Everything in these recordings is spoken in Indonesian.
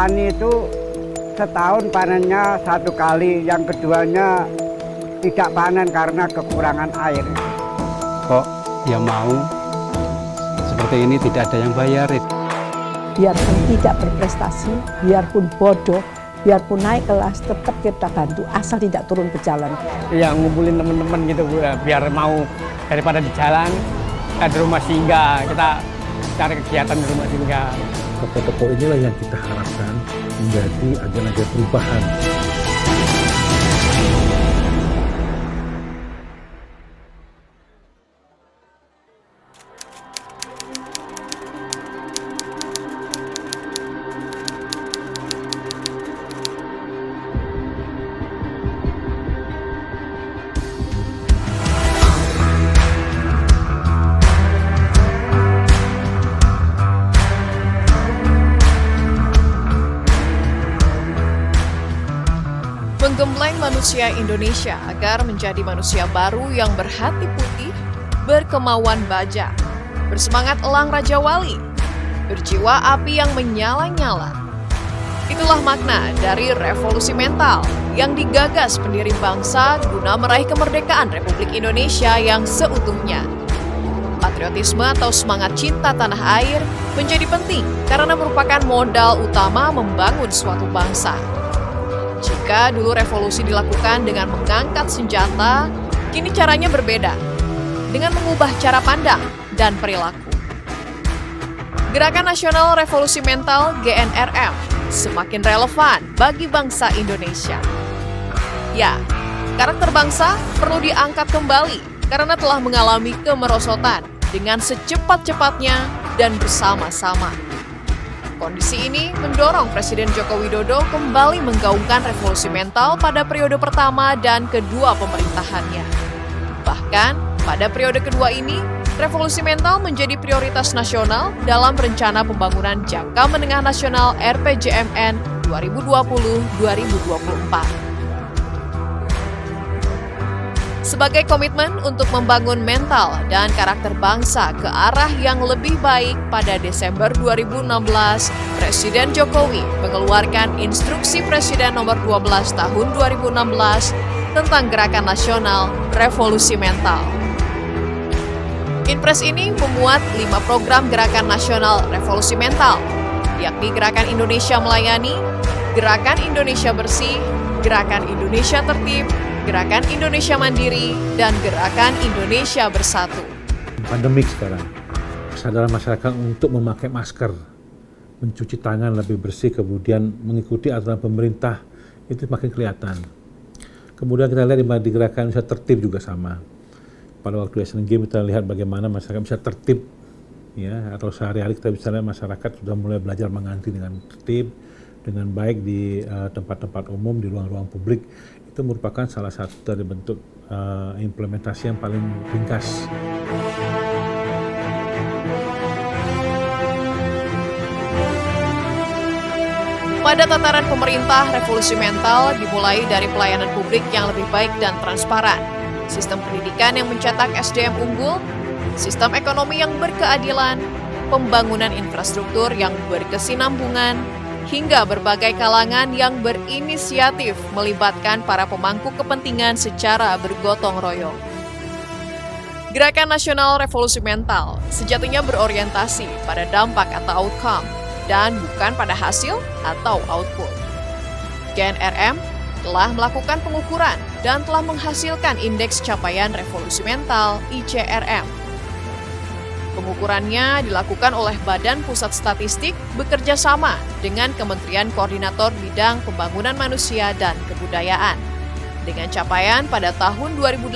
petani itu setahun panennya satu kali, yang keduanya tidak panen karena kekurangan air. Kok dia mau seperti ini tidak ada yang bayarin? Biarpun tidak berprestasi, biarpun bodoh, biarpun naik kelas, tetap kita bantu asal tidak turun ke jalan. Yang ngumpulin teman-teman gitu Bu, biar mau daripada di jalan, kita di rumah singgah, kita cari kegiatan di rumah singgah. Tokoh-tokoh inilah yang kita harapkan menjadi agen-agen perubahan. Menggembleng manusia Indonesia agar menjadi manusia baru yang berhati putih, berkemauan baja, bersemangat elang Raja Wali, berjiwa api yang menyala-nyala. Itulah makna dari revolusi mental yang digagas pendiri bangsa guna meraih kemerdekaan Republik Indonesia yang seutuhnya. Patriotisme atau semangat cinta tanah air menjadi penting karena merupakan modal utama membangun suatu bangsa. Jika dulu revolusi dilakukan dengan mengangkat senjata, kini caranya berbeda, dengan mengubah cara pandang dan perilaku. Gerakan Nasional Revolusi Mental GNRM semakin relevan bagi bangsa Indonesia. Ya, karakter bangsa perlu diangkat kembali karena telah mengalami kemerosotan dengan secepat-cepatnya dan bersama-sama. Kondisi ini mendorong Presiden Joko Widodo kembali menggaungkan revolusi mental pada periode pertama dan kedua pemerintahannya. Bahkan, pada periode kedua ini, revolusi mental menjadi prioritas nasional dalam Rencana Pembangunan Jangka Menengah Nasional RPJMN 2020-2024. Sebagai komitmen untuk membangun mental dan karakter bangsa ke arah yang lebih baik, pada Desember 2016, Presiden Jokowi mengeluarkan Instruksi Presiden Nomor 12 Tahun 2016 tentang Gerakan Nasional Revolusi Mental. Inpres ini memuat 5 program Gerakan Nasional Revolusi Mental, yakni Gerakan Indonesia Melayani, Gerakan Indonesia Bersih, Gerakan Indonesia Tertib, Gerakan Indonesia Mandiri, dan Gerakan Indonesia Bersatu. Pandemik sekarang, kesadaran masyarakat untuk memakai masker, mencuci tangan lebih bersih, kemudian mengikuti aturan pemerintah, itu makin kelihatan. Kemudian kita lihat di Gerakan Indonesia Tertib juga sama. Pada waktu Asian Games kita lihat bagaimana masyarakat bisa tertib, ya, atau sehari-hari kita bisa lihat masyarakat sudah mulai belajar mengantri dengan tertib, dengan baik di tempat-tempat umum, di ruang-ruang publik. Itu merupakan salah satu dari bentuk implementasi yang paling ringkas. Pada tataran pemerintah, revolusi mental dimulai dari pelayanan publik yang lebih baik dan transparan, sistem pendidikan yang mencetak SDM unggul, sistem ekonomi yang berkeadilan, pembangunan infrastruktur yang berkesinambungan, hingga berbagai kalangan yang berinisiatif melibatkan para pemangku kepentingan secara bergotong royong. Gerakan Nasional Revolusi Mental sejatinya berorientasi pada dampak atau outcome dan bukan pada hasil atau output. GNRM telah melakukan pengukuran dan telah menghasilkan Indeks Capaian Revolusi Mental ICRM. Pengukurannya dilakukan oleh Badan Pusat Statistik bekerja sama dengan Kementerian Koordinator Bidang Pembangunan Manusia dan Kebudayaan. Dengan capaian pada tahun 2018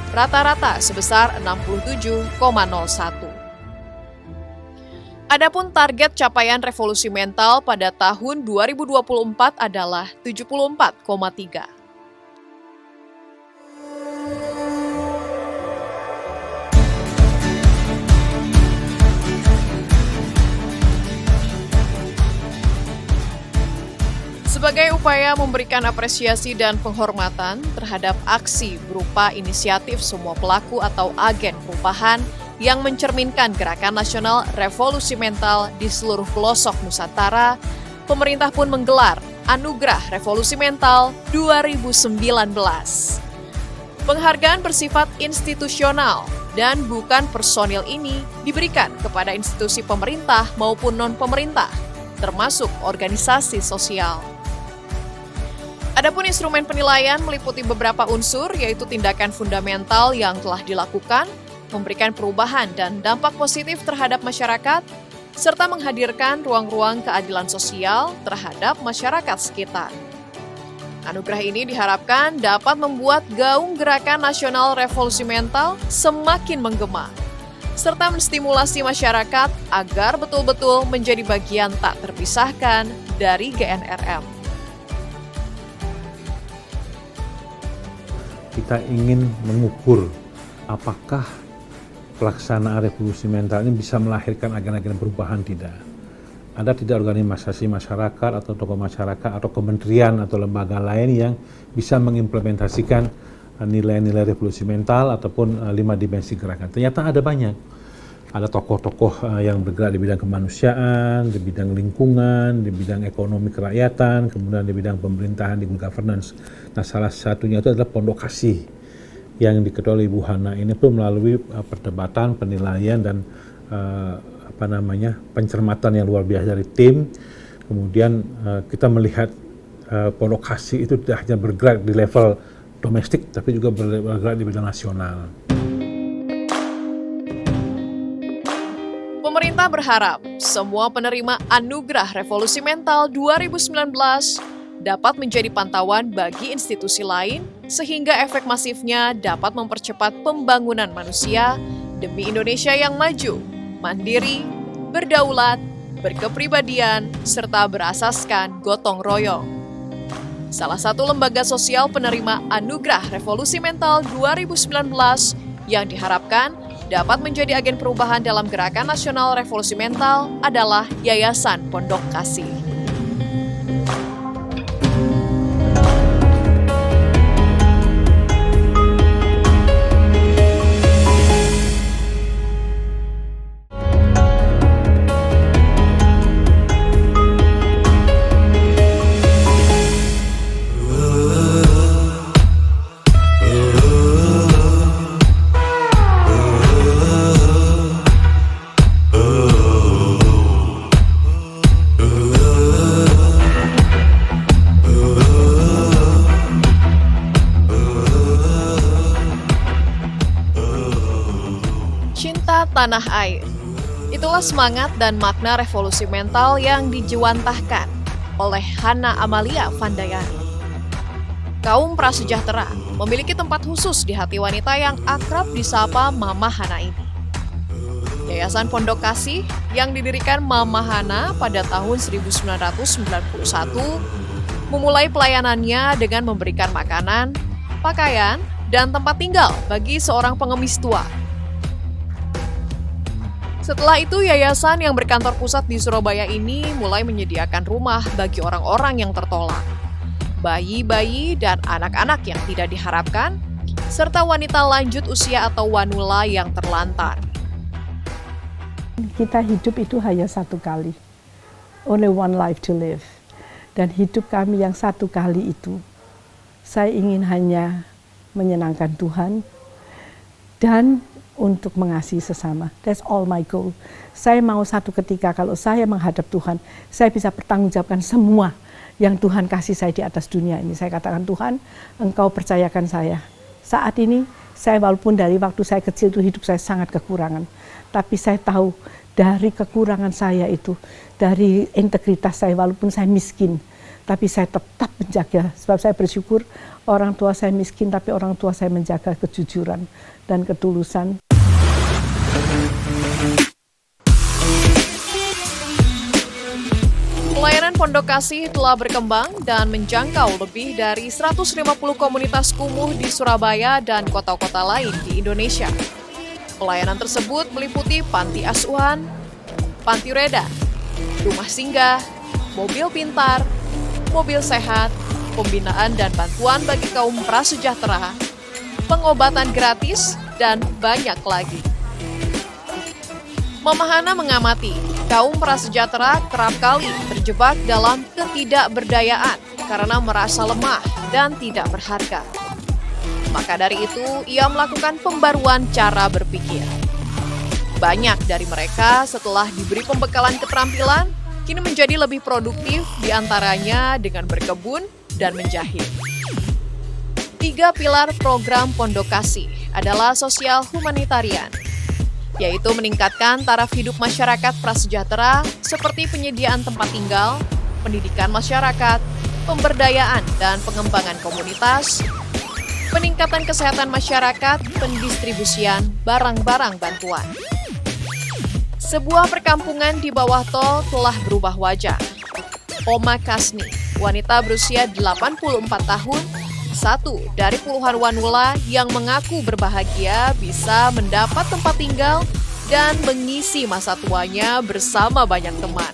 rata-rata sebesar 67,01. Adapun target capaian revolusi mental pada tahun 2024 adalah 74,3. Sebagai upaya memberikan apresiasi dan penghormatan terhadap aksi berupa inisiatif semua pelaku atau agen perubahan yang mencerminkan Gerakan Nasional Revolusi Mental di seluruh pelosok Nusantara, pemerintah pun menggelar Anugerah Revolusi Mental 2019. Penghargaan bersifat institusional dan bukan personil ini diberikan kepada institusi pemerintah maupun non-pemerintah, termasuk organisasi sosial. Adapun instrumen penilaian meliputi beberapa unsur, yaitu tindakan fundamental yang telah dilakukan, memberikan perubahan dan dampak positif terhadap masyarakat, serta menghadirkan ruang-ruang keadilan sosial terhadap masyarakat sekitar. Anugerah ini diharapkan dapat membuat gaung Gerakan Nasional Revolusi Mental semakin menggema, serta menstimulasi masyarakat agar betul-betul menjadi bagian tak terpisahkan dari GNRM. Kita ingin mengukur apakah pelaksanaan revolusi mental ini bisa melahirkan agen-agen perubahan tidak. Ada tidak organisasi masyarakat atau tokoh masyarakat atau kementerian atau lembaga lain yang bisa mengimplementasikan nilai-nilai revolusi mental ataupun 5 dimensi gerakan. Ternyata ada banyak. Ada tokoh-tokoh yang bergerak di bidang kemanusiaan, di bidang lingkungan, di bidang ekonomi kerakyatan, kemudian di bidang pemerintahan, di good governance. Nah, salah satunya itu adalah Pondok Kasih yang diketuai Ibu Hana. Ini pun melalui perdebatan, penilaian dan pencermatan yang luar biasa dari tim. Kemudian kita melihat Pondok Kasih itu tidak hanya bergerak di level domestik, tapi juga bergerak di bidang nasional. Pemerintah berharap semua penerima Anugerah Revolusi Mental 2019 dapat menjadi pantauan bagi institusi lain sehingga efek masifnya dapat mempercepat pembangunan manusia demi Indonesia yang maju, mandiri, berdaulat, berkepribadian, serta berasaskan gotong royong. Salah satu lembaga sosial penerima Anugerah Revolusi Mental 2019 yang diharapkan dapat menjadi agen perubahan dalam Gerakan Nasional Revolusi Mental adalah Yayasan Pondok Kasih. Cinta tanah air. Itulah semangat dan makna revolusi mental yang dijiwantahkan oleh Hana Amalia Vandayani. Kaum prasejahtera memiliki tempat khusus di hati wanita yang akrab disapa Mama Hana ini. Yayasan Pondok Kasih yang didirikan Mama Hana pada tahun 1991 memulai pelayanannya dengan memberikan makanan, pakaian, dan tempat tinggal bagi seorang pengemis tua. Setelah itu, yayasan yang berkantor pusat di Surabaya ini mulai menyediakan rumah bagi orang-orang yang tertolak, bayi-bayi dan anak-anak yang tidak diharapkan, serta wanita lanjut usia atau wanula yang terlantar. Kita hidup itu hanya satu kali, only one life to live. Dan hidup kami yang satu kali itu, saya ingin hanya menyenangkan Tuhan dan untuk mengasihi sesama. That's all my goal. Saya mau satu ketika kalau saya menghadap Tuhan, saya bisa bertanggungjawabkan semua yang Tuhan kasih saya di atas dunia ini. Saya katakan, Tuhan, Engkau percayakan saya. Saat ini, saya walaupun dari waktu saya kecil itu hidup saya sangat kekurangan. Tapi saya tahu dari kekurangan saya itu, dari integritas saya walaupun saya miskin, tapi saya tetap menjaga. Sebab saya bersyukur orang tua saya miskin, tapi orang tua saya menjaga kejujuran dan ketulusan. Pelayanan Pondok Kasih telah berkembang dan menjangkau lebih dari 150 komunitas kumuh di Surabaya dan kota-kota lain di Indonesia. Pelayanan tersebut meliputi panti asuhan, panti reda, rumah singgah, mobil pintar, mobil sehat, pembinaan dan bantuan bagi kaum prasejahtera, pengobatan gratis, dan banyak lagi. Mama Hana mengamati kaum prasejahtera kerap kali terjebak dalam ketidakberdayaan karena merasa lemah dan tidak berharga. Maka dari itu, ia melakukan pembaruan cara berpikir. Banyak dari mereka setelah diberi pembekalan keterampilan, kini menjadi lebih produktif, diantaranya dengan berkebun dan menjahit. 3 pilar program Pondok Kasih adalah sosial humanitarian, yaitu meningkatkan taraf hidup masyarakat prasejahtera seperti penyediaan tempat tinggal, pendidikan masyarakat, pemberdayaan dan pengembangan komunitas, peningkatan kesehatan masyarakat, pendistribusian barang-barang bantuan. Sebuah perkampungan di bawah tol telah berubah wajah. Oma Kasni, wanita berusia 84 tahun, satu dari puluhan wanula yang mengaku berbahagia bisa mendapat tempat tinggal dan mengisi masa tuanya bersama banyak teman.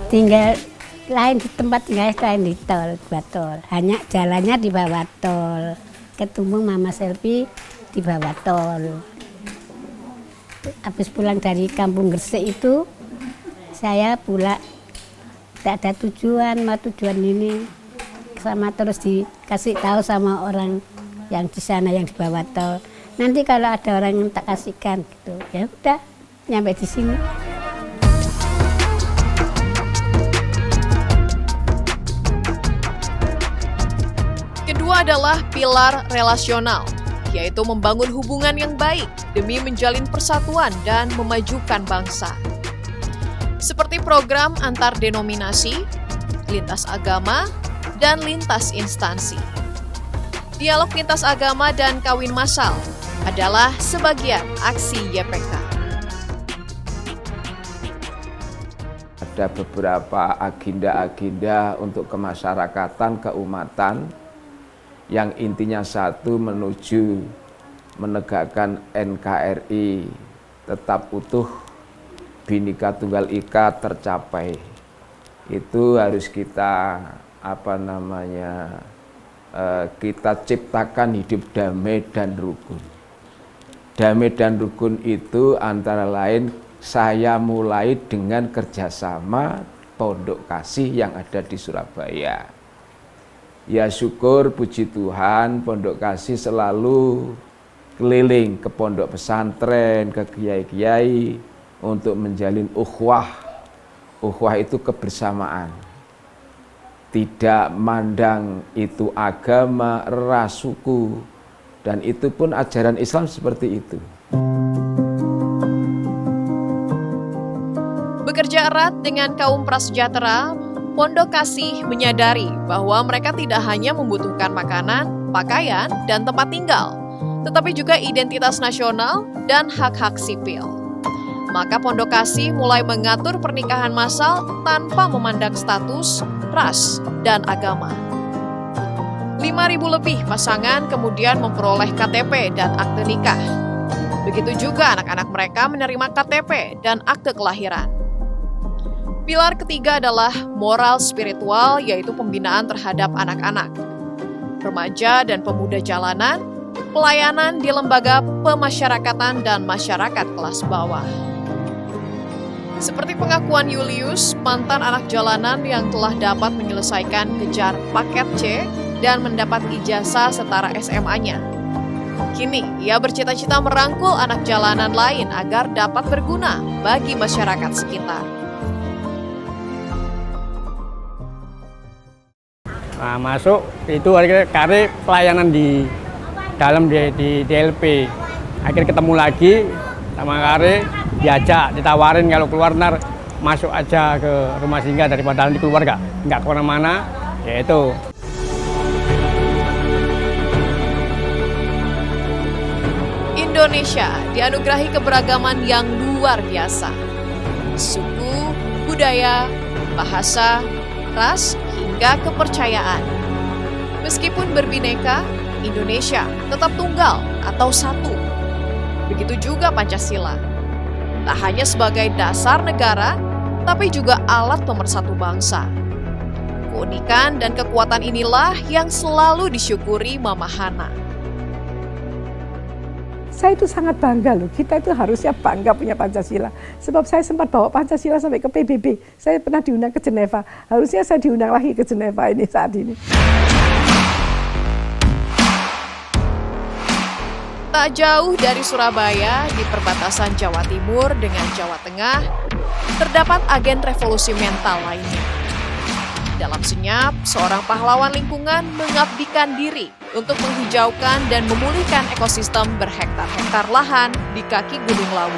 Tinggal lain di tempat tinggal lain di tol, tol. Hanya jalannya di bawah tol. Ketemu Mama Selvi di bawah tol. Habis pulang dari Kampung Gresik itu, saya pulang tidak ada tujuan, mau tujuan ini sama terus dikasih tahu sama orang yang di sana yang di bawah tol. Nanti kalau ada orang yang tak kasihkan gitu, ya udah nyampe di sini. Kedua adalah pilar relasional, yaitu membangun hubungan yang baik demi menjalin persatuan dan memajukan bangsa. Seperti program antar denominasi, lintas agama, dan lintas instansi. Dialog lintas agama dan kawin massal adalah sebagian aksi YPK. Ada beberapa agenda-agenda untuk kemasyarakatan, keumatan, yang intinya satu menuju menegakkan NKRI tetap utuh, Bhinneka Tunggal Ika tercapai. Itu harus kita kita ciptakan hidup damai dan rukun. Damai dan rukun itu antara lain saya mulai dengan kerjasama Pondok Kasih yang ada di Surabaya. Ya syukur, puji Tuhan, Pondok Kasih selalu keliling ke pondok pesantren, ke kiai-kiai untuk menjalin ukhuwah. Ukhuwah itu kebersamaan. Tidak mandang itu agama, ras, suku, dan itu pun ajaran Islam seperti itu. Bekerja erat dengan kaum prasejahtera, Pondok Kasih menyadari bahwa mereka tidak hanya membutuhkan makanan, pakaian, dan tempat tinggal, tetapi juga identitas nasional dan hak-hak sipil. Maka Pondok Kasih mulai mengatur pernikahan massal tanpa memandang status, ras, dan agama. 5.000 lebih pasangan kemudian memperoleh KTP dan akte nikah. Begitu juga anak-anak mereka menerima KTP dan akte kelahiran. Pilar ketiga adalah moral spiritual, yaitu pembinaan terhadap anak-anak, remaja dan pemuda jalanan, pelayanan di lembaga pemasyarakatan dan masyarakat kelas bawah. Seperti pengakuan Julius, mantan anak jalanan yang telah dapat menyelesaikan kejar paket C dan mendapat ijazah setara SMA-nya. Kini, ia bercita-cita merangkul anak jalanan lain agar dapat berguna bagi masyarakat sekitar. Nah, masuk itu akhirnya pelayanan di dalam di DLP. Akhirnya ketemu lagi sama Kare, diajak, ditawarin kalau keluar ntar masuk aja ke rumah singgah daripada nanti keluar nggak kemana-mana, ya itu. Indonesia dianugerahi keberagaman yang luar biasa. Suku, budaya, bahasa, ras, hingga kepercayaan. Meskipun berbineka, Indonesia tetap tunggal atau satu. Begitu juga Pancasila. Tak hanya sebagai dasar negara, tapi juga alat pemersatu bangsa. Keunikan dan kekuatan inilah yang selalu disyukuri Mama Hana. Saya itu sangat bangga loh, kita itu harusnya bangga punya Pancasila. Sebab saya sempat bawa Pancasila sampai ke PBB, saya pernah diundang ke Jeneva. Harusnya saya diundang lagi ke Jeneva ini saat ini. Tak jauh dari Surabaya, di perbatasan Jawa Timur dengan Jawa Tengah, terdapat agen revolusi mental lainnya. Dalam senyap, seorang pahlawan lingkungan mengabdikan diri untuk menghijaukan dan memulihkan ekosistem berhektar-hektar lahan di kaki Gunung Lawu.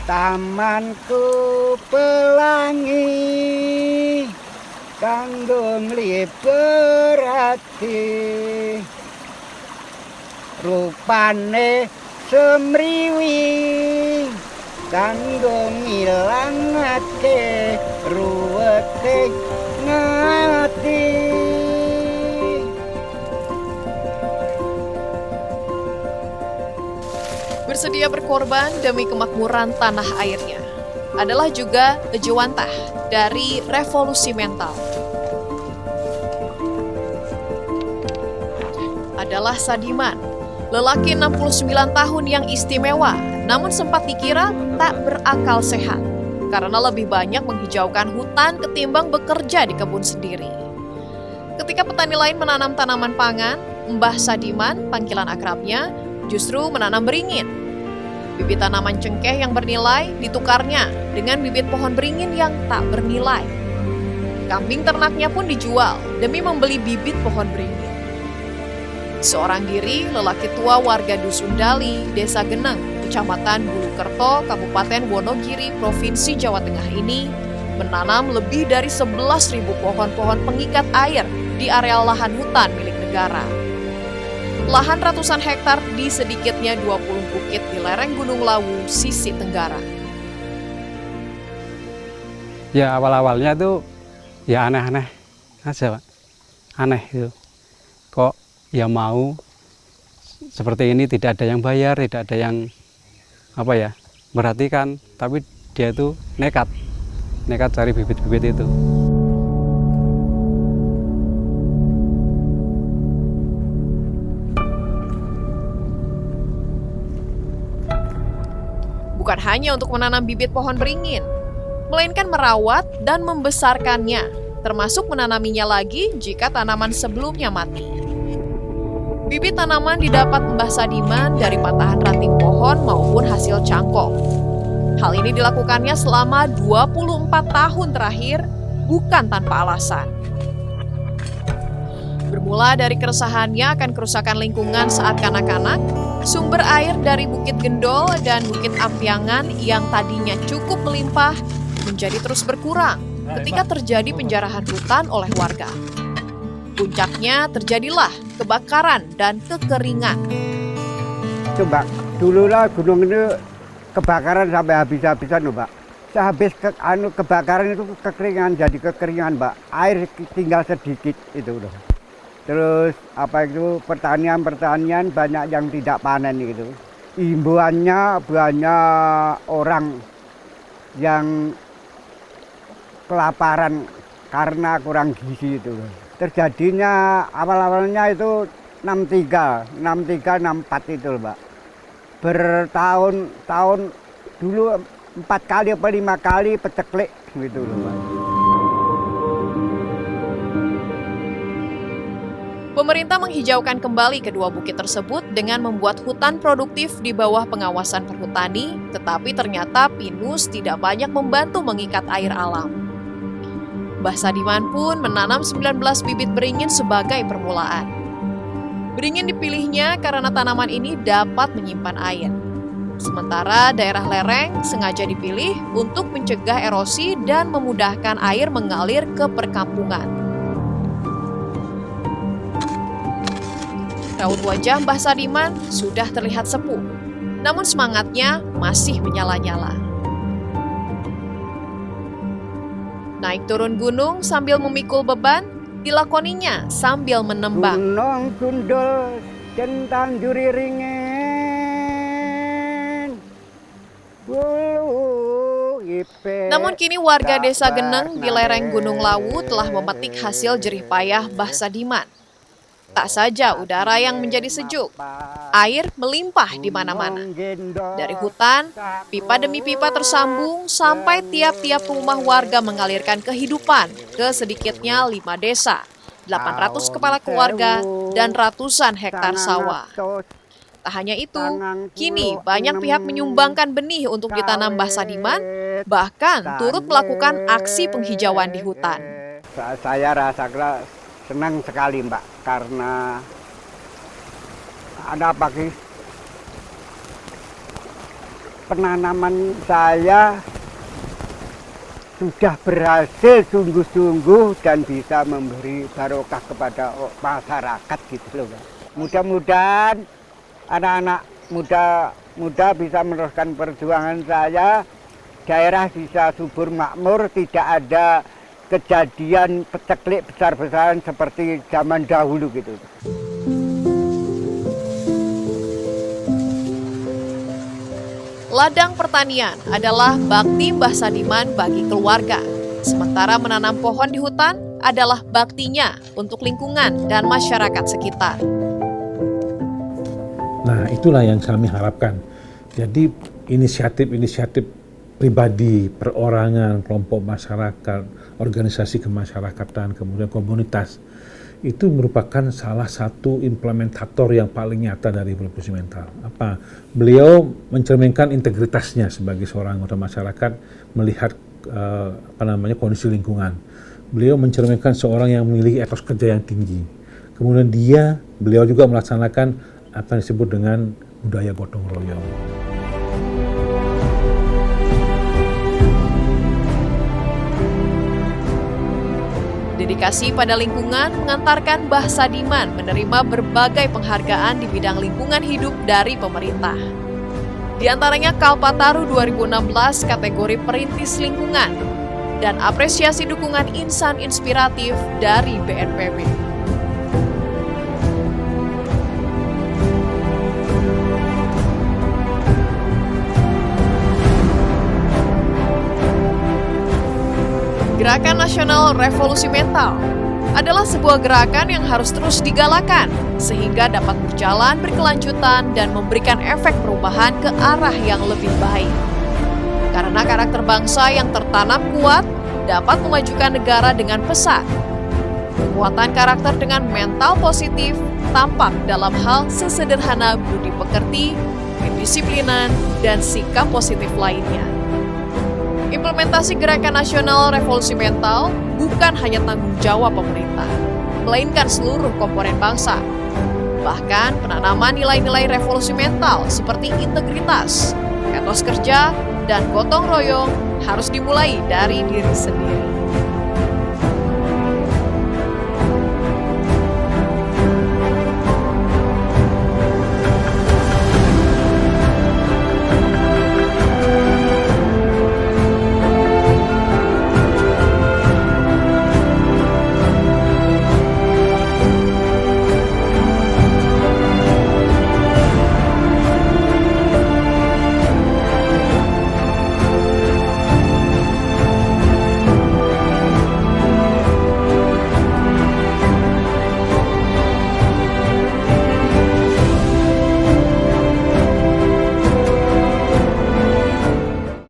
Tamanku pelangi kanggo ngliberati rupane semriwi kanggo ngilangake ruwete ngati. Bersedia berkorban demi kemakmuran tanah airnya adalah juga Ejewantah dari revolusi mental. Adalah Sadiman, lelaki 69 tahun yang istimewa, namun sempat dikira tak berakal sehat karena lebih banyak menghijaukan hutan ketimbang bekerja di kebun sendiri. Ketika petani lain menanam tanaman pangan, Mbah Sadiman, panggilan akrabnya, justru menanam beringin. Bibit tanaman cengkeh yang bernilai ditukarnya dengan bibit pohon beringin yang tak bernilai. Kambing ternaknya pun dijual demi membeli bibit pohon beringin. Seorang diri, lelaki tua warga Dusun Dali, Desa Geneng, Kecamatan Bulukerto, Kabupaten Wonogiri, Provinsi Jawa Tengah ini menanam lebih dari 11.000 pohon-pohon pengikat air di areal lahan hutan milik negara. Lahan ratusan hektar di sedikitnya 20 bukit di lereng Gunung Lawu, sisi tenggara. Ya awal-awalnya tuh ya aneh-aneh aja Pak, aneh itu. Kok ya mau seperti ini, tidak ada yang bayar, tidak ada yang merhatikan, tapi dia tuh nekat cari bibit-bibit itu. Bukan hanya untuk menanam bibit pohon beringin, melainkan merawat dan membesarkannya, termasuk menanaminya lagi jika tanaman sebelumnya mati. Bibit tanaman didapat Mbah Sadiman dari patahan ranting pohon maupun hasil cangkok. Hal ini dilakukannya selama 24 tahun terakhir, bukan tanpa alasan. Bermula dari keresahannya akan kerusakan lingkungan saat kanak-kanak, sumber air dari Bukit Gendol dan Bukit Ampiangan yang tadinya cukup melimpah menjadi terus berkurang ketika terjadi penjarahan hutan oleh warga. Puncaknya terjadilah kebakaran dan kekeringan. Coba dululah gunung ini kebakaran sampai habis-habisan loh Mbak. Sehabis kebakaran itu kekeringan, jadi kekeringan Mbak. Air tinggal sedikit itu loh. Terus pertanian banyak yang tidak panen gitu. Himbauannya banyak orang yang kelaparan karena kurang gizi itu. Terjadinya awal-awalnya itu 63, 64 itu loh, Mbak. Bertahun-tahun dulu 4 kali atau 5 kali peceklik gitu loh, Mbak. Pemerintah menghijaukan kembali kedua bukit tersebut dengan membuat hutan produktif di bawah pengawasan perhutani, tetapi ternyata pinus tidak banyak membantu mengikat air alam. Mbah Sadiman pun menanam 19 bibit beringin sebagai permulaan. Beringin dipilihnya karena tanaman ini dapat menyimpan air. Sementara daerah lereng sengaja dipilih untuk mencegah erosi dan memudahkan air mengalir ke perkampungan. Raut wajah Mbah Sadiman sudah terlihat sepuh, namun semangatnya masih menyala-nyala. Naik turun gunung sambil memikul beban, dilakoninya sambil menembang. Gunung Gundul centang juri ringin. Namun kini warga desa Geneng di lereng Gunung Lawu telah memetik hasil jerih payah Mbah Sadiman. Tak saja udara yang menjadi sejuk, air melimpah di mana-mana. Dari hutan, pipa demi pipa tersambung sampai tiap-tiap rumah warga mengalirkan kehidupan ke sedikitnya 5 desa, 800 kepala keluarga, dan ratusan hektar sawah. Tak hanya itu, kini banyak pihak menyumbangkan benih untuk ditanam Mbah Sadiman, bahkan turut melakukan aksi penghijauan di hutan. Saya rasa senang sekali, Mbak, karena ada bagi penanaman saya sudah berhasil sungguh-sungguh dan bisa memberi barokah kepada masyarakat gitu loh, Mbak. Mudah-mudahan anak-anak muda bisa meneruskan perjuangan saya, daerah bisa subur makmur, tidak ada kejadian peceklik besar-besaran seperti zaman dahulu gitu. Ladang pertanian adalah bakti Mbah Sadiman bagi keluarga. Sementara menanam pohon di hutan adalah baktinya untuk lingkungan dan masyarakat sekitar. Nah, itulah yang kami harapkan. Jadi inisiatif-inisiatif pribadi, perorangan, kelompok masyarakat, organisasi kemasyarakatan, kemudian komunitas, itu merupakan salah satu implementator yang paling nyata dari revolusi mental. Beliau mencerminkan integritasnya sebagai seorang anggota masyarakat melihat kondisi lingkungan. Beliau mencerminkan seorang yang memiliki etos kerja yang tinggi. Kemudian beliau juga melaksanakan apa yang disebut dengan budaya gotong royong. Dedikasi pada lingkungan mengantarkan Mbah Sadiman menerima berbagai penghargaan di bidang lingkungan hidup dari pemerintah. Di antaranya Kalpataru 2016 kategori perintis lingkungan dan apresiasi dukungan insan inspiratif dari BNPB. Gerakan Nasional Revolusi Mental adalah sebuah gerakan yang harus terus digalakan sehingga dapat berjalan berkelanjutan dan memberikan efek perubahan ke arah yang lebih baik. Karena karakter bangsa yang tertanam kuat dapat memajukan negara dengan pesat. Kekuatan karakter dengan mental positif tampak dalam hal sesederhana budi pekerti, kedisiplinan, dan sikap positif lainnya. Implementasi Gerakan Nasional Revolusi Mental bukan hanya tanggung jawab pemerintah, melainkan seluruh komponen bangsa. Bahkan penanaman nilai-nilai revolusi mental seperti integritas, etos kerja, dan gotong royong harus dimulai dari diri sendiri.